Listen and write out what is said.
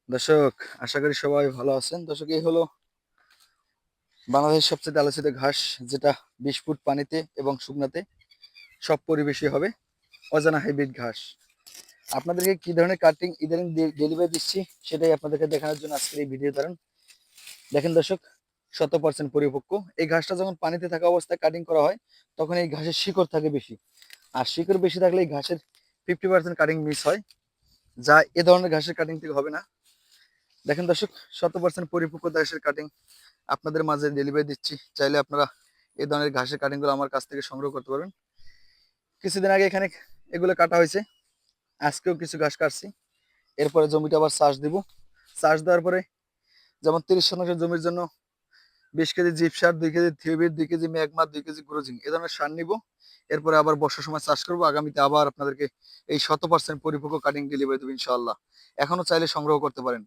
দর্শক, আশা করি সবাই ভালো আছেন। দর্শক, এই হলো বাংলাদেশের সবচেয়ে আলোচিত ঘাস, যেটা 20 ফুট পানিতে এবং শুকনাতে সব পরিবেশই হবে, অজানা হাইব্রিড ঘাস। আপনাদেরকে কি ধরনের কাটিং ইদানিং ডেলিভারি দিচ্ছি সেটাই আপনাদেরকে দেখানোর জন্য আজকের এই ভিডিও ধারণ। দেখেন দর্শক, 100% পরিপক্ক। এই ঘাসটা যখন পানিতে থাকা অবস্থায় কাটিং করা হয় তখন এই ঘাসের শিকড় থাকে বেশি, আর শিকড় বেশি থাকলে এই ঘাসের 50% কাটিং মিস হয়, যা এ ধরনের ঘাসের কাটিং থেকে হবে না। দেখেন দর্শক, 100% পরিপক্ক ঘাসের কাটিং আপনাদের মাঝে ডেলিভারি দিচ্ছি। চাইলে আপনারা এই ধরনের ঘাসের কাটিংগুলো আমার কাছ থেকে সংগ্রহ করতে পারবেন। কিছুদিন আগে এখানে এগুলো কাটা হয়েছে, আজকেও কিছু ঘাস কাটছি। এরপরে জমিটা আবার চাষ দিব। চাষ দেওয়ার পরে যেমন 30 শতাংশ জমির জন্য 20 কেজি জিপ সার, 2 কেজি থিওবিট, 2 কেজি ম্যাগমা, 2 কেজি গ্রোজিং এ ধরনের সার নিব। এরপরে আবার বর্ষার সময় চাষ করবো। আগামীতে আবার আপনাদেরকে এই 100% পরিপক্ক কাটিং ডেলিভারি দেবো ইনশাআল্লাহ। এখনো চাইলে সংগ্রহ করতে পারেন।